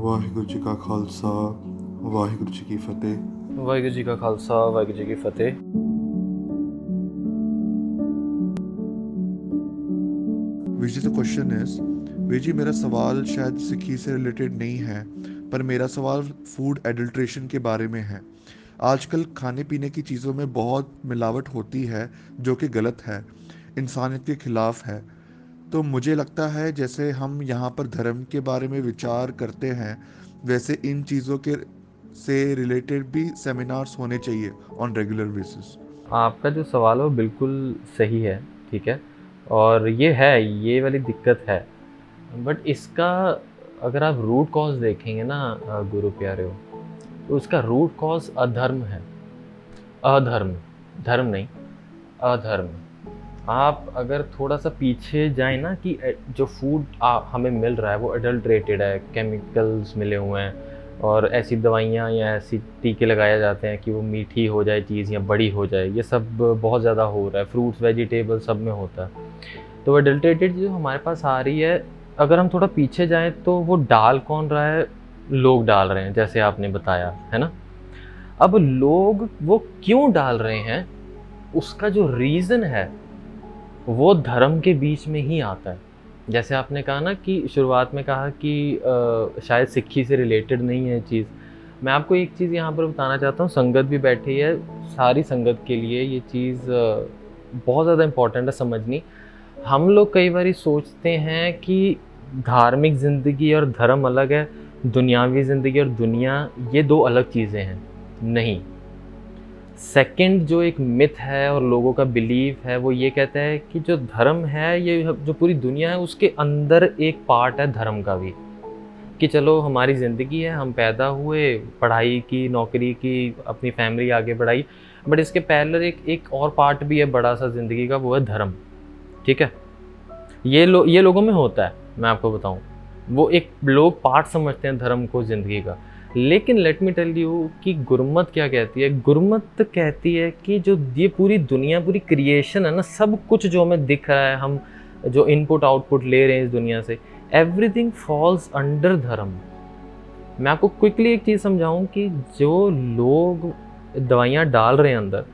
ਵਾਹਿਗੁਰੂ ਜੀ ਕਾ ਖਾਲਸਾ ਵਾਹਿਗੁਰੂ ਜੀ ਕੀ ਫਤਿਹ। ਵਾਹਿਗੁਰੂ ਜੀ ਕਾ ਖਾਲਸਾ ਵਾਹਿਗੁਰੂ ਜੀ ਕੀ ਫਤਿਹ। Vij the question is Vij ji, मेरा सवाल शायद सिक्की से रिलेटेड नहीं है, पर मेरा सवाल फूड एडल्ट्रेशन के बारे में है। आजकल खाने पीने की चीज़ों में बहुत मिलावट होती है जो कि गलत है, इंसानियत के खिलाफ है। तो मुझे लगता है जैसे हम यहाँ पर धर्म के बारे में विचार करते हैं, वैसे इन चीज़ों के से रिलेटेड भी सेमिनार्स होने चाहिए ऑन रेगुलर बेसिस। आपका जो सवाल है वो बिल्कुल सही है, ठीक है, और ये वाली दिक्कत है। बट इसका अगर आप रूट कॉज देखेंगे ना गुरु प्यारे हो, तो उसका रूट कॉज अधर्म है। अधर्म, धर्म नहीं, अधर्म। आप अगर थोड़ा सा पीछे जाएं ना कि जो फूड हमें मिल रहा है वो एडल्ट्रेटेड है, केमिकल्स मिले हुए हैं और ऐसी दवाइयाँ या ऐसी टीके लगाए जाते हैं कि वो मीठी हो जाए चीज़ या बड़ी हो जाए, ये सब बहुत ज़्यादा हो रहा है। फ्रूट्स वेजिटेबल सब में होता है। तो एडल्ट्रेटेड जो हमारे पास आ रही है, अगर हम थोड़ा पीछे जाएं तो वो डाल कौन रहा है? लोग डाल रहे हैं, जैसे आपने बताया है ना। अब लोग वो क्यों डाल रहे हैं, उसका जो रीज़न है वो धर्म के बीच में ही आता है। जैसे आपने कहा ना कि शुरुआत में कहा कि शायद सिक्खी से रिलेटेड नहीं है चीज़। मैं आपको एक चीज़ यहाँ पर बताना चाहता हूँ, संगत भी बैठी है, सारी संगत के लिए ये चीज़ बहुत ज़्यादा इम्पॉर्टेंट है समझनी। हम लोग कई बार सोचते हैं कि धार्मिक ज़िंदगी और धर्म अलग है, दुनियावी ज़िंदगी और दुनिया ये दो अलग चीज़ें हैं। नहीं, सेकंड जो एक मिथ है और लोगों का बिलीव है वो ये कहता है कि जो धर्म है, ये जो पूरी दुनिया है उसके अंदर एक पार्ट है धर्म का भी। कि चलो हमारी ज़िंदगी है, हम पैदा हुए, पढ़ाई की, नौकरी की, अपनी फैमिली आगे बढ़ाई, बट इसके पैरेलल एक और पार्ट भी है बड़ा सा ज़िंदगी का, वो है धर्म। ठीक है, ये लोगों में होता है। मैं आपको बताऊं, वो एक लोग पार्ट समझते हैं धर्म को ज़िंदगी का। लेकिन लेट मी टेल यू कि गुरमत क्या कहती है। गुरमत कहती है कि जो ये पूरी दुनिया, पूरी क्रिएशन है ना, सब कुछ जो हमें दिख रहा है, हम जो इनपुट आउटपुट ले रहे हैं इस दुनिया से, एवरीथिंग फॉल्स अंडर धर्म। मैं आपको क्विकली एक चीज़ समझाऊं कि जो लोग दवाइयाँ डाल रहे हैं अंदर,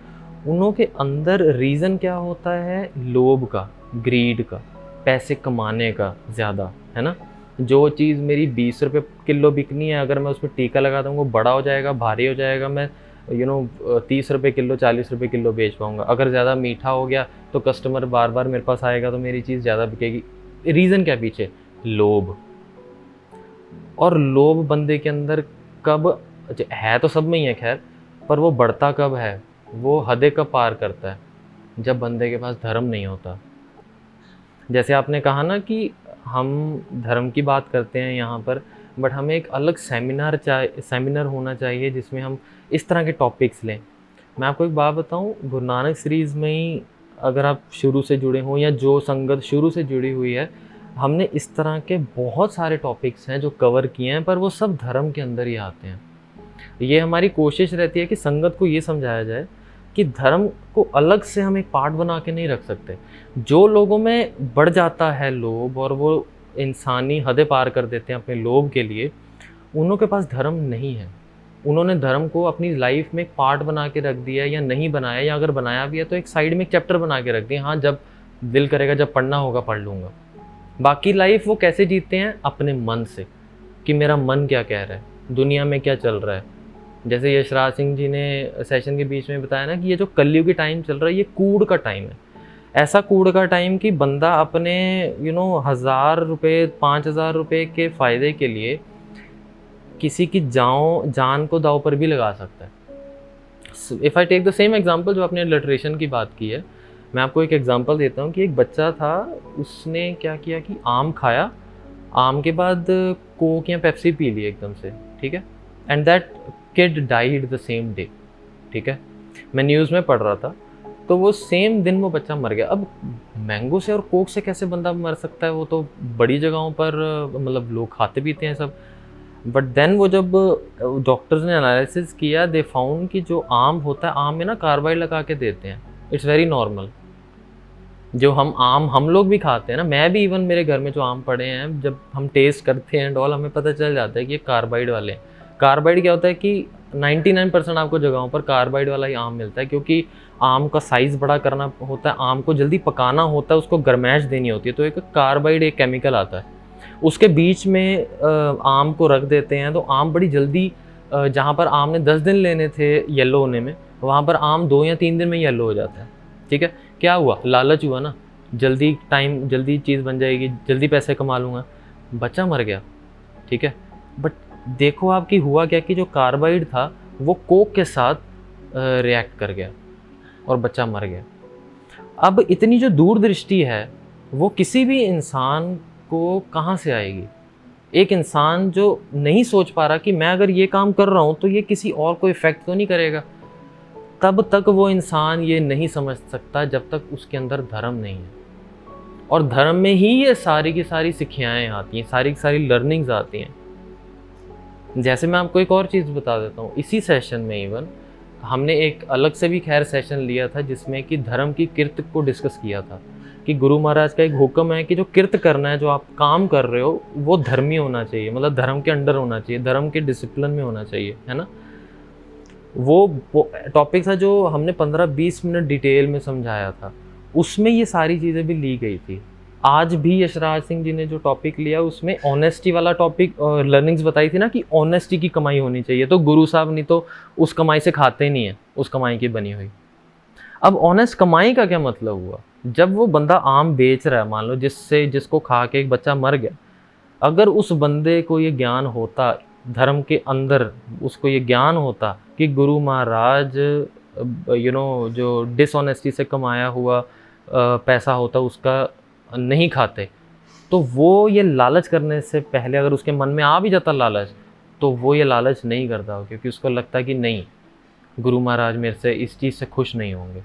उनों के अंदर रीज़न क्या होता है? लोभ का, ग्रीड का, पैसे कमाने का ज़्यादा, है ना। जो चीज़ मेरी 20 रुपये किलो बिकनी है, अगर मैं उसमें टीका लगा दूँगा, वो बड़ा हो जाएगा, भारी हो जाएगा, मैं 30 रुपये किलो, 40 रुपये किलो बेच पाऊँगा। अगर ज़्यादा मीठा हो गया तो कस्टमर बार बार मेरे पास आएगा, तो मेरी चीज़ ज़्यादा बिकेगी। रीज़न क्या पीछे? लोभ। और लोभ बंदे के अंदर कब है, तो सब में ही है खैर, पर वो बढ़ता कब है, वो हदें कब पार करता है? जब बंदे के पास धर्म नहीं होता। जैसे आपने कहा ना कि हम धर्म की बात करते हैं यहाँ पर, बट हमें एक अलग सेमिनार होना चाहिए जिसमें हम इस तरह के टॉपिक्स लें। मैं आपको एक बात बताऊँ, गुरु नानक सीरीज़ में ही अगर आप शुरू से जुड़े हों या जो संगत शुरू से जुड़ी हुई है, हमने इस तरह के बहुत सारे टॉपिक्स हैं जो कवर किए हैं, पर वो सब धर्म के अंदर ही आते हैं। ये हमारी कोशिश रहती है कि संगत को ये समझाया जाए कि धर्म को अलग से हम एक पार्ट बना के नहीं रख सकते। जो लोगों में बढ़ जाता है लोभ और वो इंसानी हदें पार कर देते हैं अपने लोभ के लिए, उन्हों के पास धर्म नहीं है। उन्होंने धर्म को अपनी लाइफ में एक पार्ट बना के रख दिया, या नहीं बनाया, या अगर बनाया भी है तो एक साइड में एक चैप्टर बना के रख दिया, हाँ जब दिल करेगा, जब पढ़ना होगा पढ़ लूँगा। बाकी लाइफ वो कैसे जीते हैं? अपने मन से, कि मेरा मन क्या कह रहा है, दुनिया में क्या चल रहा है। जैसे यशराज सिंह जी ने सेशन के बीच में बताया ना कि ये जो कलयुग की टाइम चल रहा है, ये कूड़ का टाइम है। ऐसा कूड़ का टाइम कि बंदा अपने 1000 रुपये, 5000 रुपये के फ़ायदे के लिए किसी की जान को दाव पर भी लगा सकता है। If I take the same example जो आपने लिटरेशन की बात की है, मैं आपको एक एग्जांपल देता हूँ कि एक बच्चा था, उसने क्या किया कि आम खाया, आम के बाद कोक या पेप्सी पी ली एकदम से, ठीक है, and that kid died the same day. ठीक है, मैं न्यूज़ में पढ़ रहा था, तो वो सेम दिन वो बच्चा मर गया। अब मैंगो से और कोक से कैसे बंदा मर सकता है? वो तो बड़ी जगहों पर मतलब लोग खाते पीते हैं सब। बट देन वो जब डॉक्टर्स ने एनालिसिस किया, दे फाउंड कि जो आम होता है, आम में ना कार्बाइड लगा के देते हैं, इट्स वेरी नॉर्मल। जो हम लोग भी खाते हैं ना, मैं भी, इवन मेरे घर में जो आम पड़े हैं, जब हम टेस्ट करते हैं एंड ऑल, हमें पता चल जाता है कि ये कार्बाइड वाले हैं। कार्बाइड क्या होता है कि 99% आपको जगहों पर कार्बाइड वाला ही आम मिलता है, क्योंकि आम का साइज़ बड़ा करना होता है, आम को जल्दी पकाना होता है, उसको गर्माइश देनी होती है, तो एक कार्बाइड एक केमिकल आता है, उसके बीच में आम को रख देते हैं, तो आम बड़ी जल्दी जहाँ पर आम ने 10 दिन लेने थे येलो होने में, वहाँ पर आम 2 या 3 दिन में येलो हो जाता है। ठीक है, क्या हुआ? लालच हुआ ना, जल्दी चीज़ बन जाएगी, जल्दी पैसे कमा लूँगा, बच्चा मर गया। ठीक है, बट देखो आप कि हुआ क्या कि जो कार्बाइड था वो कोक के साथ रिएक्ट कर गया और बच्चा मर गया। अब इतनी जो दूरदृष्टि है वो किसी भी इंसान को कहाँ से आएगी? एक इंसान जो नहीं सोच पा रहा कि मैं अगर ये काम कर रहा हूँ तो ये किसी और को इफ़ेक्ट तो नहीं करेगा, तब तक वो इंसान ये नहीं समझ सकता जब तक उसके अंदर धर्म नहीं है। और धर्म में ही ये सारी की सारी सिक्खाएँ आती हैं, सारी की सारी लर्निंग्स आती हैं। जैसे मैं आपको एक और चीज़ बता देता हूँ, इसी सेशन में इवन हमने एक अलग से भी खैर सेशन लिया था जिसमें कि धर्म की किर्त को डिस्कस किया था कि गुरु महाराज का एक हुक्म है कि जो किर्त करना है, जो आप काम कर रहे हो, वो धर्मी होना चाहिए, मतलब धर्म के अंडर होना चाहिए, धर्म के डिसिप्लिन में होना चाहिए, है ना। वो टॉपिक था जो हमने 15-20 मिनट डिटेल में समझाया था, उसमें ये सारी चीज़ें भी ली गई थी। आज भी यशराज सिंह जी ने जो टॉपिक लिया उसमें ऑनेस्टी वाला टॉपिक और लर्निंग्स बताई थी ना कि ऑनेस्टी की कमाई होनी चाहिए, तो गुरु साहब नहीं तो उस कमाई से खाते नहीं है, उस कमाई की बनी हुई। अब ऑनेस्ट कमाई का क्या मतलब हुआ? जब वो बंदा आम बेच रहा है, मान लो जिसको खा के एक बच्चा मर गया, अगर उस बंदे को ये ज्ञान होता धर्म के अंदर, उसको ये ज्ञान होता कि गुरु महाराज जो डिसऑनेस्टी से कमाया हुआ पैसा होता उसका नहीं खाते, तो वो ये लालच करने से पहले अगर उसके मन में आ भी जाता लालच, तो वो ये लालच नहीं करता, क्योंकि उसको लगता कि नहीं, गुरु महाराज मेरे से इस चीज़ से खुश नहीं होंगे।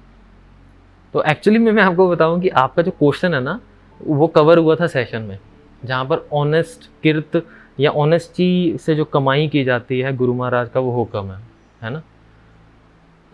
तो एक्चुअली मैं आपको बताऊं कि आपका जो क्वेश्चन है ना, वो कवर हुआ था सेशन में, जहाँ पर ऑनेस्ट किर्त या ऑनेस्टी से जो कमाई की जाती है, गुरु महाराज का वो हुक्म है ना।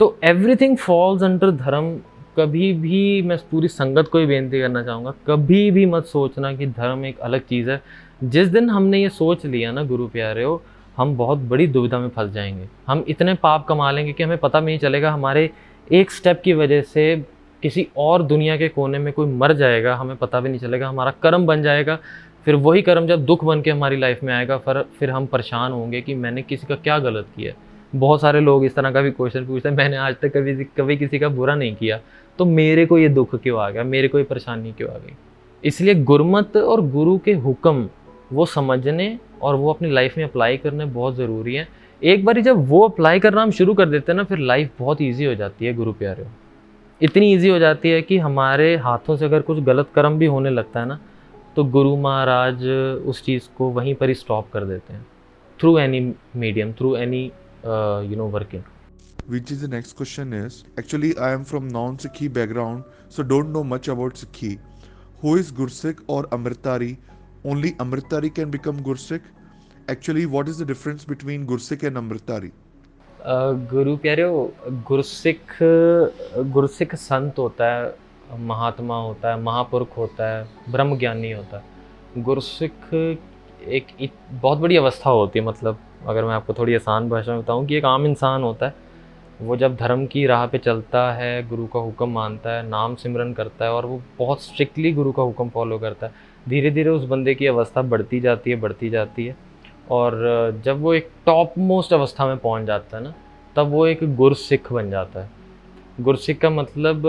तो एवरीथिंग फॉल्स अंडर धर्म। कभी भी मैं पूरी संगत को ही बेनती करना चाहूँगा, कभी भी मत सोचना कि धर्म एक अलग चीज़ है। जिस दिन हमने ये सोच लिया ना गुरु प्यारे हो, हम बहुत बड़ी दुविधा में फंस जाएंगे। हम इतने पाप कमा लेंगे कि हमें पता भी नहीं चलेगा, हमारे एक स्टेप की वजह से किसी और दुनिया के कोने में कोई मर जाएगा, हमें पता भी नहीं चलेगा, हमारा कर्म बन जाएगा। फिर वही कर्म जब दुख बन के हमारी लाइफ में आएगा, फिर हम परेशान होंगे कि मैंने किसी का क्या गलत किया। बहुत सारे लोग इस तरह का भी क्वेश्चन पूछते हैं, मैंने आज तक कभी किसी का बुरा नहीं किया, तो मेरे को ये दुख क्यों आ गया, मेरे को ये परेशानी क्यों आ गई। इसलिए गुरमत और गुरु के हुक्म वो समझने और वो अपनी लाइफ में अप्लाई करने बहुत ज़रूरी है। एक बार जब वो अप्लाई करना हम शुरू कर देते हैं ना, फिर लाइफ बहुत ईजी हो जाती है गुरु प्यारे। इतनी ईजी हो जाती है कि हमारे हाथों से अगर कुछ गलत कर्म भी होने लगता है ना, तो गुरु महाराज उस चीज़ को वहीं पर ही स्टॉप कर देते हैं, through any medium, through any working. Which is the next question is, actually I am from non-Sikhi background, so don't know much about Sikhi. Who is Gursikh or Amritari? Only Amritari can become Gursikh? Actually, what is the difference between Gursikh and Amritari? गुरु प्यारे हो, गुरसिख संत होता है, महात्मा होता है, महापुरुष होता है, ब्रह्म ज्ञानी होता है। गुरसिख एक बहुत बड़ी अवस्था होती है, मतलब अगर मैं आपको थोड़ी आसान भाषा में बताऊं कि एक आम इंसान होता है, वो जब धर्म की राह पे चलता है, गुरु का हुक्म मानता है, नाम सिमरन करता है और वो बहुत स्ट्रिक्टली गुरु का हुक्म फॉलो करता है, धीरे धीरे उस बंदे की अवस्था बढ़ती जाती है और जब वो एक टॉप मोस्ट अवस्था में पहुंच जाता है ना, तब वो एक गुरसिख बन जाता है। गुरसिख का मतलब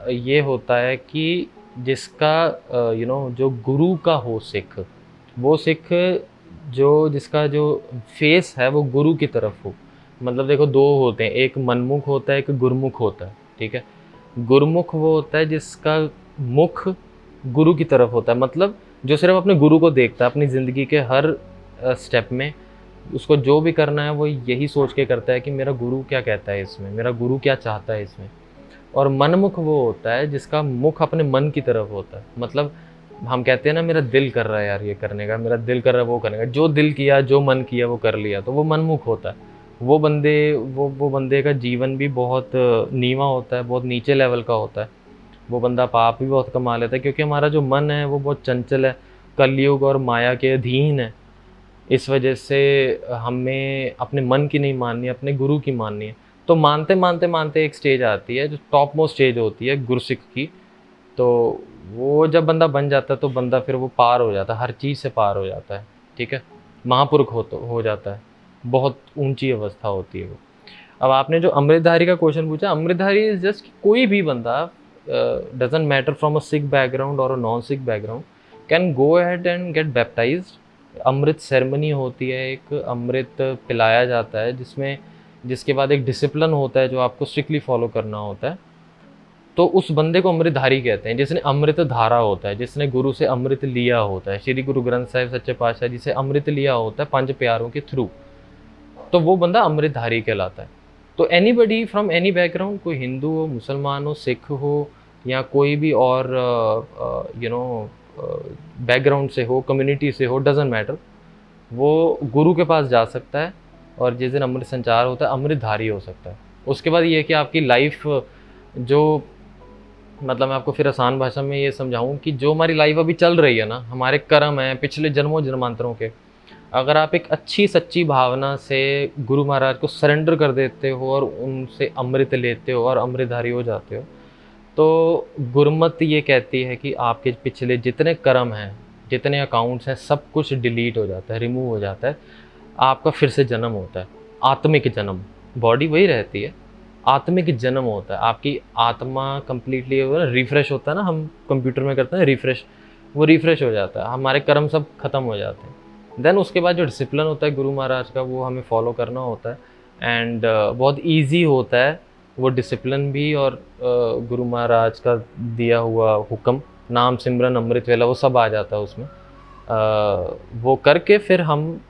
ये होता है कि जिसका जो गुरु का हो सिख, वो सिख जिसका जो फेस है वो गुरु की तरफ हो। मतलब देखो, दो होते हैं, एक मनमुख होता है, एक गुरमुख होता है। ठीक है, गुरमुख वो होता है जिसका मुख गुरु की तरफ होता है, मतलब जो सिर्फ अपने गुरु को देखता है, अपनी ज़िंदगी के हर स्टेप में उसको जो भी करना है वो यही सोच के करता है कि मेरा गुरु क्या कहता है इसमें, मेरा गुरु क्या चाहता है इसमें। और मनमुख वो होता है जिसका मुख अपने मन की तरफ होता है, मतलब हम कहते हैं ना, मेरा दिल कर रहा है यार ये करने का, मेरा दिल कर रहा है वो करने का, जो दिल किया, जो मन किया वो कर लिया, तो वो मनमुख होता है। वो बंदे का जीवन भी बहुत नीवा होता है, बहुत नीचे लेवल का होता है। वो बंदा पाप भी बहुत कमा लेता है, क्योंकि हमारा जो मन है वो बहुत चंचल है, कलयुग और माया के अधीन है। इस वजह से हमें अपने मन की नहीं माननी, अपने गुरु की माननी है। तो मानते मानते मानते एक स्टेज आती है जो टॉप मोस्ट स्टेज होती है गुरसिक की। तो वो जब बंदा बन जाता है तो बंदा फिर वो पार हो जाता है, हर चीज़ से पार हो जाता है, ठीक है। महापुरुष हो जाता है, बहुत ऊंची अवस्था होती है वो। अब आपने जो अमृतधारी का क्वेश्चन पूछा, अमृतधारी इज जस्ट कोई भी बंदा, doesn't matter from a Sikh background और a non Sikh background, can go ahead and get baptized. Amrit ceremony होती है, एक अमृत पिलाया जाता है, जिसके बाद एक डिसिप्लिन होता है जो आपको स्ट्रिक्टली फॉलो करना होता है। तो उस बंदे को अमृतधारी कहते हैं, जिसने अमृत धारा होता है, जिसने गुरु से अमृत लिया होता है, श्री गुरु ग्रंथ साहिब सच्चे पातशाह जी से अमृत लिया होता है पंज प्यारों के थ्रू, तो वो बंदा अमृतधारी कहलाता है। तो एनीबडी फ्रॉम एनी बैकग्राउंड, कोई हिंदू हो, मुसलमान हो, सिख हो, या कोई भी और बैकग्राउंड से हो, कम्युनिटी से हो, डजेंट मैटर, वो गुरु के पास जा सकता है और जिस दिन अमृत संचार होता है अमृतधारी हो सकता है। उसके बाद ये है कि आपकी लाइफ जो, मतलब मैं आपको फिर आसान भाषा में ये समझाऊं कि जो हमारी लाइफ अभी चल रही है ना, हमारे कर्म हैं पिछले जन्मों जन्मांतरों के, अगर आप एक अच्छी सच्ची भावना से गुरु महाराज को सरेंडर कर देते हो और उनसे अमृत लेते हो और अमृतधारी हो जाते हो, तो गुरमत ये कहती है कि आपके पिछले जितने कर्म हैं, जितने अकाउंट्स हैं, सब कुछ डिलीट हो जाता है, रिमूव हो जाता है। आपका फिर से जन्म होता है, आत्मिक जन्म। बॉडी वही रहती है, आत्मिक जन्म होता है। आपकी आत्मा कंप्लीटली रिफ्रेश होता है ना, हम कंप्यूटर में करते हैं रिफ्रेश, वो रिफ्रेश हो जाता है, हमारे कर्म सब खत्म हो जाते हैं। देन उसके बाद जो डिसिप्लिन होता है गुरु महाराज का, वो हमें फॉलो करना होता है। एंड बहुत ईजी होता है वो डिसिप्लिन भी, और गुरु महाराज का दिया हुआ हुक्म, नाम सिमरन अमृत वेला, वो सब आ जाता है उसमें। वो करके फिर हम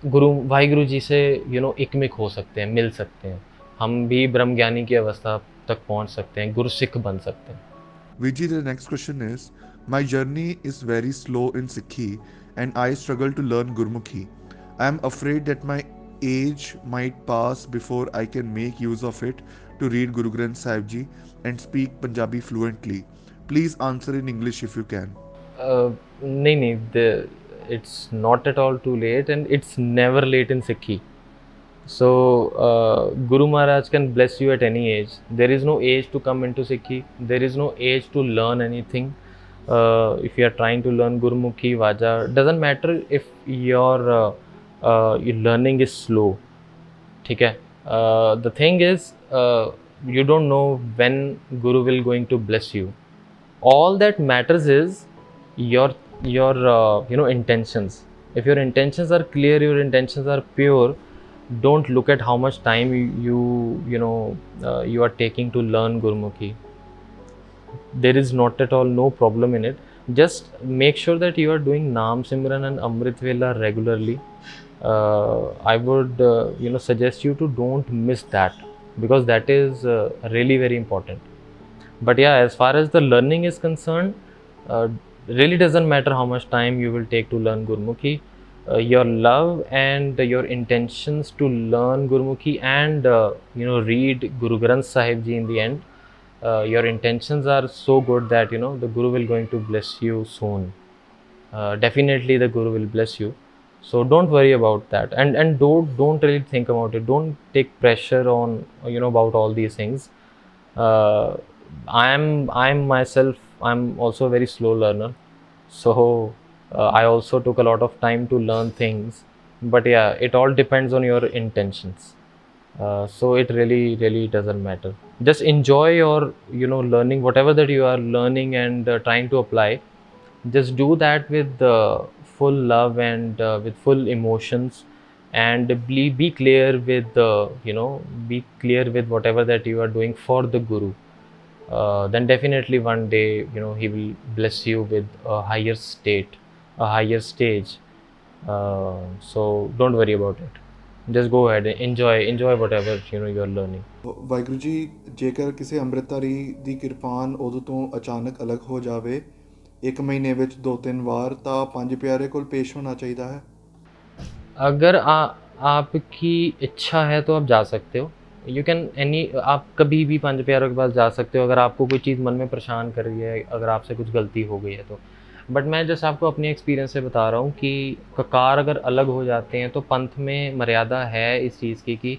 गुरु वाहिगुरु जी से एकमिक हो सकते हैं, मिल सकते हैं, हम भी ब्रह्म ज्ञानी की अवस्था तक पहुंच सकते हैं, गुरसिख बन सकते हैं। Viji, the next question is, my journey is very slow in Sikhi and I struggle to learn Gurmukhi. I am afraid that my age might pass before I can make use of it to read Guru Granth Sahib Ji and speak Punjabi fluently. Please answer in English if you can. नहीं, it's not at all too late and it's never late in Sikhi. So Guru Maharaj can bless you at any age. There is no age to come into Sikhi. There is no age to learn anything. If you are trying to learn Gurmukhi, Vaja, doesn't matter if your learning is slow. ठीक है, the thing is, you don't know when Guru will going to bless you. All that matters is your intentions. If your intentions are clear, your intentions are pure, don't look at how much time you are taking to learn Gurmukhi. There is not at all no problem in it. Just make sure that you are doing Naam Simran and Amrit Vela regularly. I would suggest you to don't miss that, because that is really very important. But yeah, as far as the learning is concerned, really doesn't matter how much time you will take to learn Gurmukhi. Your love and your intentions to learn Gurmukhi and read Guru Granth Sahib Ji in the end, your intentions are so good that the Guru will going to bless you soon. Definitely the Guru will bless you. So don't worry about that, and don't really think about it. Don't take pressure on about all these things. I'm myself, I'm also a very slow learner, so I also took a lot of time to learn things. But yeah, it all depends on your intentions. So it really doesn't matter. Just enjoy your learning, whatever that you are learning and trying to apply. Just do that with full love and with full emotions, and be clear with be clear with whatever that you are doing for the Guru. Then definitely one day he will bless you with a higher state, a higher stage. So don't worry about it. Just go ahead and enjoy whatever you are learning. Waheguru ji, ਜੇਕਰ ਕਿਸੇ ਅੰਮ੍ਰਿਤਧਾਰੀ ਦੀ ਕਿਰਪਾਨ ਉਦੋਂ ਤੋਂ ਅਚਾਨਕ ਅਲੱਗ ਹੋ ਜਾਵੇ, 1 ਮਹੀਨੇ ਵਿੱਚ 2-3 ਵਾਰ, ਤਾਂ ਪੰਜ ਪਿਆਰੇ ਕੋਲ ਪੇਸ਼ ਹੋਣਾ ਚਾਹੀਦਾ है? अगर आपकी इच्छा है तो आप जा सकते हो। यू कैन एनी, आप कभी भी पंज प्यारों के पास जा सकते हो अगर आपको कोई चीज़ मन में परेशान कर रही है, अगर आपसे कुछ गलती हो गई है तो। बट मैं जस्ट आपको अपनी एक्सपीरियंस से बता रहा हूँ कि ककार अगर अलग हो जाते हैं तो पंथ में मर्यादा है इस चीज़ की कि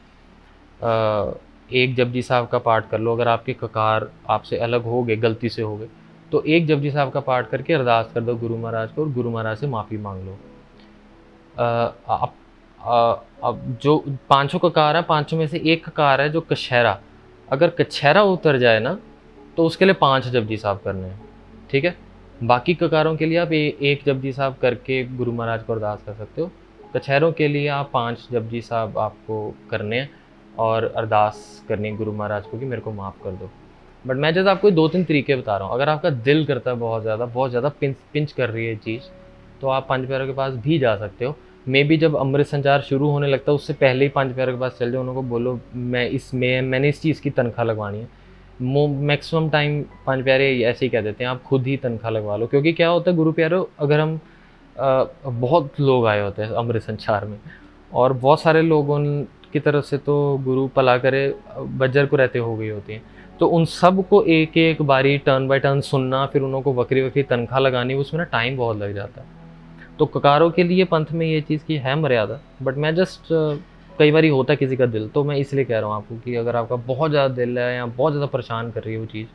एक जपजी साहब का पाठ कर लो। अगर आपके ककार आपसे अलग हो गए, गलती से हो गए, तो एक जपजी साहब का पाठ करके अरदास कर दो गुरु महाराज को और गुरु महाराज से माफ़ी मांग लो। अब अब जो पाँचों ककार है, पाँचों में से एक ककार है जो कछहरा, अगर कछहरा उतर जाए ना तो उसके लिए 5 जपजी साहब करने हैं, ठीक है। बाकी ककारों के लिए आप एक जपजी साहब करके गुरु महाराज को अरदास कर सकते हो। कछहरों के लिए आप 5 जपजी साहब आपको करने हैं और अरदास करनी है गुरु महाराज को कि मेरे को माफ़ कर दो। बट मैं जैसे आपको 2-3 तरीके बता रहा हूँ। अगर आपका दिल करता है बहुत ज़्यादा पिंच कर रही है चीज़, तो आप पंज प्यारों के पास भी जा सकते हो। मे बी जब अमृत संचार शुरू होने लगता है उससे पहले ही पंज प्यारों के पास चल जाओ, उनको बोलो मैंने इस चीज़ की तनख्वाह लगवानी है। मैक्सिमम टाइम पंज प्यारे ऐसे ही कह देते हैं आप खुद ही तनख्वाह लगवा लो, क्योंकि क्या होता है गुरु प्यारों, अगर हम बहुत लोग आए होते हैं अमृत संचार में और बहुत सारे लोगों की तरफ से तो गुरु भला करे बज्जर को रहते हो गई होती हैं, तो उन सब को एक एक बारी टर्न बाय टर्न सुनना, फिर उनको वक्री वक्री तनख्वाह लगानी, उसमें ना टाइम बहुत लग जाता है। तो ककारों के लिए पंथ में ये चीज़ की है मर्यादा। बट मैं जस्ट कई बार होता है किसी का दिल, तो मैं इसलिए कह रहा हूँ आपको कि अगर आपका बहुत ज़्यादा दिल है या बहुत ज़्यादा परेशान कर रही है वो चीज़,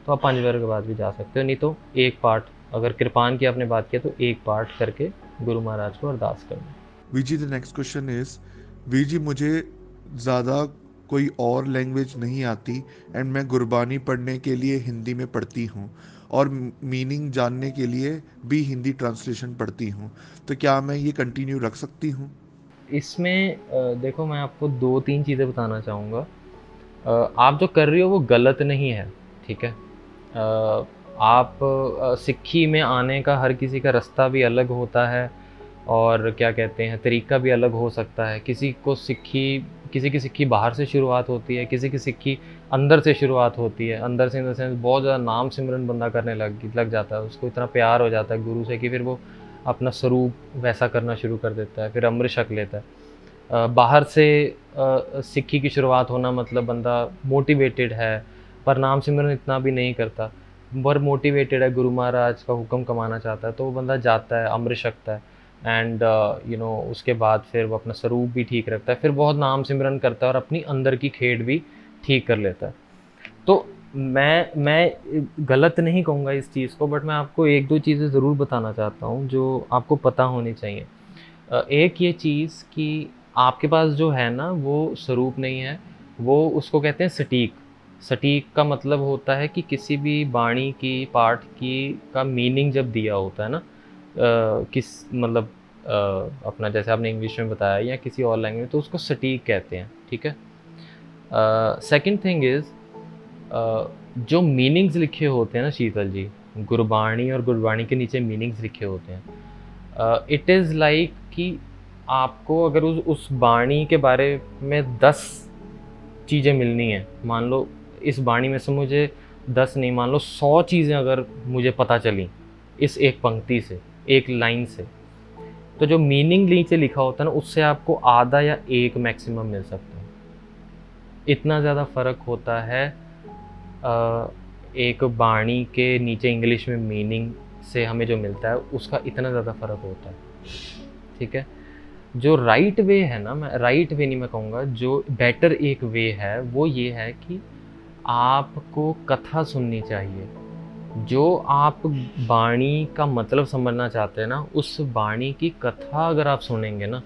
तो आप पंज प्यारों के बाद भी जा सकते हो। नहीं तो एक पाठ, अगर कृपान की आपने बात किया तो एक पाठ करके गुरु महाराज को अरदास करना। वीजी द नेक्स्ट क्वेश्चन इज, वीजी मुझे ज़्यादा कोई और लैंग्वेज नहीं आती एंड मैं गुरबानी पढ़ने के लिए हिंदी में पढ़ती हूँ और मीनिंग जानने के लिए भी हिंदी ट्रांसलेशन पढ़ती हूँ, तो क्या मैं ये कंटिन्यू रख सकती हूँ? इसमें देखो मैं आपको 2-3 चीज़ें बताना चाहूँगा। आप जो कर रही हो वो गलत नहीं है, ठीक है। आप सिक्खी में आने का हर किसी का रास्ता भी अलग होता है और क्या कहते हैं तरीका भी अलग हो सकता है। किसी की सिक्खी बाहर से शुरुआत होती है, किसी की सिक्खी अंदर से शुरुआत होती है। अंदर से इन द सेंस बहुत ज़्यादा नाम सिमरन बंदा करने लग जाता है, उसको इतना प्यार हो जाता है गुरु से कि फिर वो अपना स्वरूप वैसा करना शुरू कर देता है, फिर अमृत छक लेता है। बाहर से सिक्खी की शुरुआत होना मतलब बंदा मोटिवेटेड है पर नाम सिमरन इतना भी नहीं करता, पर मोटिवेटेड है, गुरु महाराज का हुक्म कमाना चाहता है, तो वो बंदा जाता है, अमृत छकता है एंड उसके बाद फिर वो अपना स्वरूप भी ठीक रखता है, फिर बहुत नाम सिमरन करता है और अपनी अंदर की खेड भी ठीक कर लेता है। तो मैं गलत नहीं कहूँगा इस चीज़ को, बट मैं आपको 1-2 चीज़ें ज़रूर बताना चाहता हूँ जो आपको पता होनी चाहिए। एक ये चीज़ कि आपके पास जो है ना वो स्वरूप नहीं है, वो उसको कहते हैं सटीक। सटीक का मतलब होता है कि किसी भी बाणी की, पाठ की का मीनिंग जब दिया होता है ना, किस मतलब अपना जैसे आपने इंग्लिश में बताया या किसी और लैंग्वेज में, तो उसको सटीक कहते हैं, ठीक है। सेकंड थिंग इज़, जो मीनिंग्स लिखे होते हैं ना शीतल जी, गुरबाणी और गुरबाणी के नीचे मीनिंग्स लिखे होते हैं, इट इज़ लाइक कि आपको अगर उस बाणी के बारे में 10 चीज़ें मिलनी है, मान लो इस बाणी में से मुझे 10 नहीं, मान लो 100 चीज़ें अगर मुझे पता चली इस एक पंक्ति से, एक लाइन से, तो जो मीनिंग नीचे लिखा होता है ना उससे आपको आधा या एक मैक्सिमम मिल सकता है। इतना ज़्यादा फ़र्क होता है एक बाणी के नीचे इंग्लिश में मीनिंग से हमें जो मिलता है उसका इतना ज़्यादा फ़र्क होता है, ठीक है। जो राइट वे है ना, मैं राइट वे नहीं मैं कहूँगा, जो बेटर एक वे है वो ये है कि आपको कथा सुननी चाहिए। जो आप बाणी का मतलब समझना चाहते हैं ना, उस बाणी की कथा अगर आप सुनेंगे ना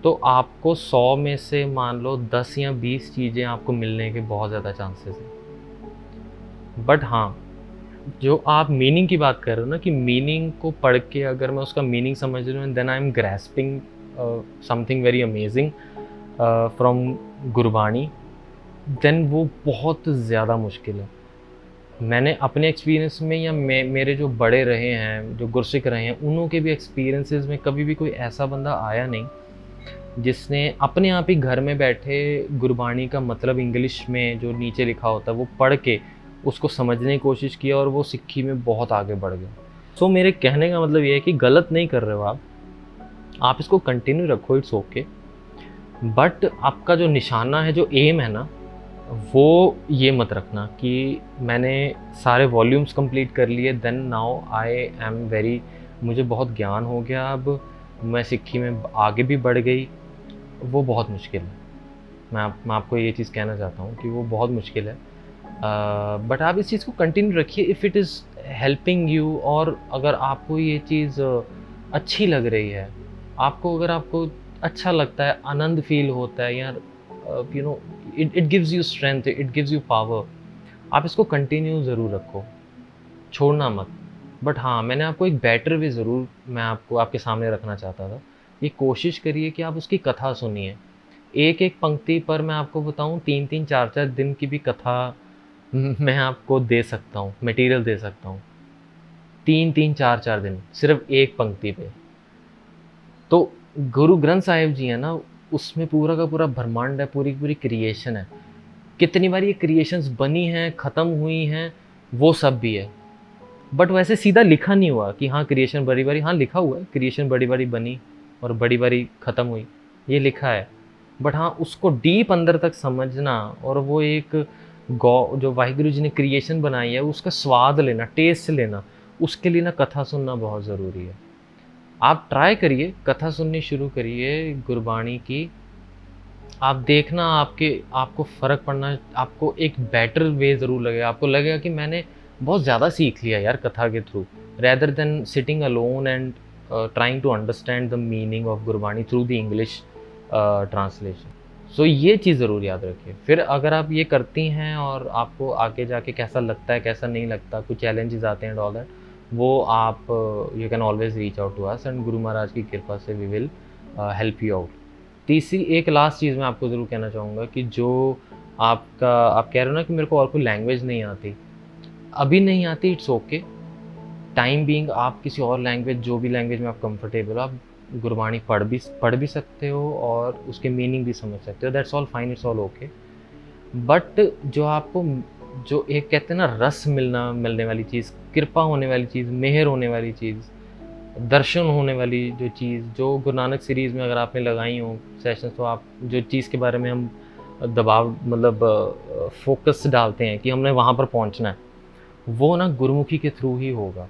तो आपको 100 में से मान लो 10 या 20 चीज़ें आपको मिलने के बहुत ज़्यादा चांसेस हैं। बट हाँ, जो आप मीनिंग की बात कर रहे हो ना कि मीनिंग को पढ़ के अगर मैं उसका मीनिंग समझ रहा हूँ, then I am grasping something very amazing from Gurbani, then वो बहुत ज़्यादा मुश्किल है। मैंने अपने एक्सपीरियंस में या मेरे जो बड़े रहे हैं, जो गुरसिख रहे हैं, उन्हों के भी एक्सपीरियंसेस में कभी भी कोई ऐसा बंदा आया नहीं जिसने अपने आप ही घर में बैठे गुरबाणी का मतलब इंग्लिश में जो नीचे लिखा होता है वो पढ़ के उसको समझने की कोशिश किया और वो सिक्खी में बहुत आगे बढ़ गया। सो मेरे कहने का मतलब ये है कि गलत नहीं कर रहे हो आप इसको कंटिन्यू रखो, इट्स ओके। बट आपका जो निशाना है, जो एम है ना, वो ये मत रखना कि मैंने सारे वॉल्यूम्स कंप्लीट कर लिए then now I am very, मुझे बहुत ज्ञान हो गया, अब मैं सिक्खी में आगे भी बढ़ गई। वो बहुत मुश्किल है। मैं आपको ये चीज़ कहना चाहता हूँ कि वो बहुत मुश्किल है। बट आप इस चीज़ को कंटिन्यू रखिए if it is helping you. और अगर आपको ये चीज़ अच्छी लग रही है, अगर आपको अच्छा लगता है, आनंद फ़ील होता है, या you know it gives you strength, it gives you power, आप इसको कंटिन्यू ज़रूर रखो, छोड़ना मत। बट हाँ, मैंने आपको एक बेटर वे ज़रूर मैं आपको आपके सामने रखना चाहता था। ये कोशिश करिए कि आप उसकी कथा सुनिए। एक-एक पंक्ति पर मैं आपको बताऊँ 3-3 4-4 दिन की भी कथा मैं आपको दे सकता हूँ, मटेरियल दे सकता हूँ। 3-3 4-4 दिन सिर्फ़ एक पंक्ति पे। तो गुरु ग्रंथ साहिब जी हैं ना, उसमें पूरा का पूरा ब्रह्मांड है, पूरी की पूरी क्रिएशन है। कितनी बार ये क्रिएशंस बनी हैं, ख़त्म हुई हैं, वो सब भी है। बट वैसे सीधा लिखा नहीं हुआ कि हाँ क्रिएशन बड़ी-बड़ी, हाँ लिखा हुआ है क्रिएशन बड़ी-बड़ी बनी और बड़ी-बड़ी ख़त्म हुई, ये लिखा है। बट हाँ, उसको डीप अंदर तक समझना और वो एक गौ जो वाहिगुरु जी ने क्रिएशन बनाई है, उसका स्वाद लेना, टेस्ट लेना, उसके लिए ना कथा सुनना बहुत ज़रूरी है। आप ट्राई करिए, कथा सुननी शुरू करिए गुरबाणी की। आप देखना आपको फ़र्क पड़ना, आपको एक बेटर वे ज़रूर लगेगा। आपको लगेगा कि मैंने बहुत ज़्यादा सीख लिया यार कथा के through, rather than sitting alone and trying to understand the meaning of Gurbani through the English translation. So ये चीज़ ज़रूर याद रखिए। फिर अगर आप ये करती हैं और आपको आगे जाके कैसा लगता है, कैसा नहीं लगता, कुछ चैलेंजेस आते हैं एंड ऑल दैट, वो आप you can always reach out to us and गुरु महाराज की कृपा से we will help you out. तीसरी एक लास्ट चीज़ मैं आपको ज़रूर कहना चाहूँगा कि जो आप कह रहे हो ना कि मेरे को और कोई लैंग्वेज नहीं आती, अभी नहीं आती, इट्स ओके। टाइम बीइंग आप किसी और लैंग्वेज, जो भी लैंग्वेज में आप कंफर्टेबल हो, आप गुरबाणी पढ़ भी सकते हो और उसके मीनिंग भी समझ सकते हो। That's all fine, it's all okay. But जो आपको जो एक कहते हैं ना रस मिलने वाली चीज़, कृपा होने वाली चीज़, मेहर होने वाली चीज़, दर्शन होने वाली जो चीज़, जो गुरु नानक सीरीज़ में अगर आपने लगाई हो सेशंस, तो आप जो चीज़ के बारे में हम दबाव मतलब फ़ोकस डालते हैं कि हमने वहाँ पर पहुँचना है, वो ना गुरुमुखी के थ्रू ही होगा।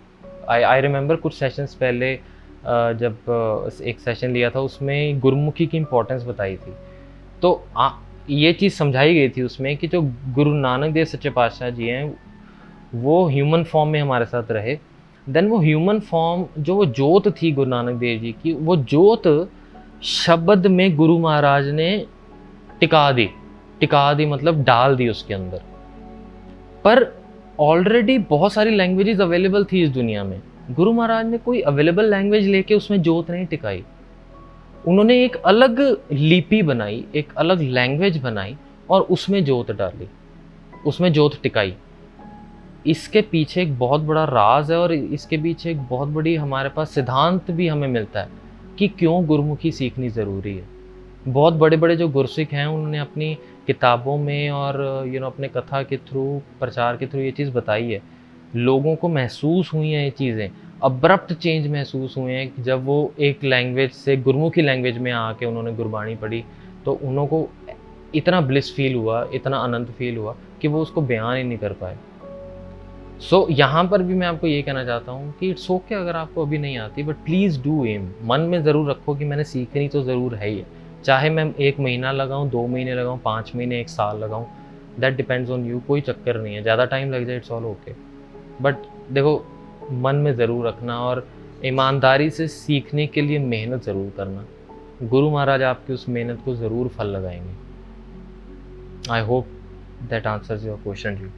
आई रिमेंबर कुछ सेशंस पहले जब एक सेशन लिया था, उसमें गुरुमुखी की इम्पोर्टेंस बताई थी। तो ये चीज़ समझाई गई थी उसमें कि जो गुरु नानक देव सच्चे पातशाह जी हैं, वो ह्यूमन फॉर्म में हमारे साथ रहे। देन वो ह्यूमन फॉर्म, जो वो जोत थी गुरु नानक देव जी की, वो जोत शब्द में गुरु महाराज ने टिका दी मतलब डाल दी उसके अंदर। पर ऑलरेडी बहुत सारी लैंग्वेजेस अवेलेबल थी इस दुनिया में। गुरु महाराज ने कोई अवेलेबल लैंग्वेज लेके उसमें जोत नहीं टिकाई। उन्होंने एक अलग लिपि बनाई, एक अलग लैंग्वेज बनाई और उसमें जोत डाली, उसमें जोत टिकाई। इसके पीछे एक बहुत बड़ा राज है और इसके पीछे एक बहुत बड़ी हमारे पास सिद्धांत भी हमें मिलता है कि क्यों गुरुमुखी सीखनी ज़रूरी है। बहुत बड़े-बड़े जो गुरसिक हैं, उन्होंने अपनी किताबों में और अपने कथा के थ्रू, प्रचार के थ्रू ये चीज़ बताई है। लोगों को महसूस हुई हैं ये चीज़ें, अब्रप्ट चेंज महसूस हुए हैं कि जब वो एक लैंग्वेज से गुरमुखी लैंग्वेज में आके उन्होंने गुरबाणी पढ़ी, तो उन्हों को इतना ब्लिस फ़ील हुआ, इतना आनंद फ़ील हुआ कि वो उसको बयान ही नहीं कर पाए। सो यहाँ पर भी मैं आपको ये कहना चाहता हूँ कि इट्स ओके अगर आपको अभी नहीं आती, बट प्लीज़ डू एम, मन में ज़रूर रखो कि मैंने सीखनी तो ज़रूर है ही है। चाहे मैं 1 महीना लगाऊँ, 2 महीने लगाऊँ, 5 महीने, 1 साल लगाऊँ, दैट डिपेंड्स ऑन यू, कोई चक्कर नहीं है। ज़्यादा टाइम लग जाए, इट्स ऑल ओके। बट देखो, मन में ज़रूर रखना और ईमानदारी से सीखने के लिए मेहनत ज़रूर करना। गुरु महाराज आपकी उस मेहनत को ज़रूर फल लगाएँगे। I hope that answers your question ji.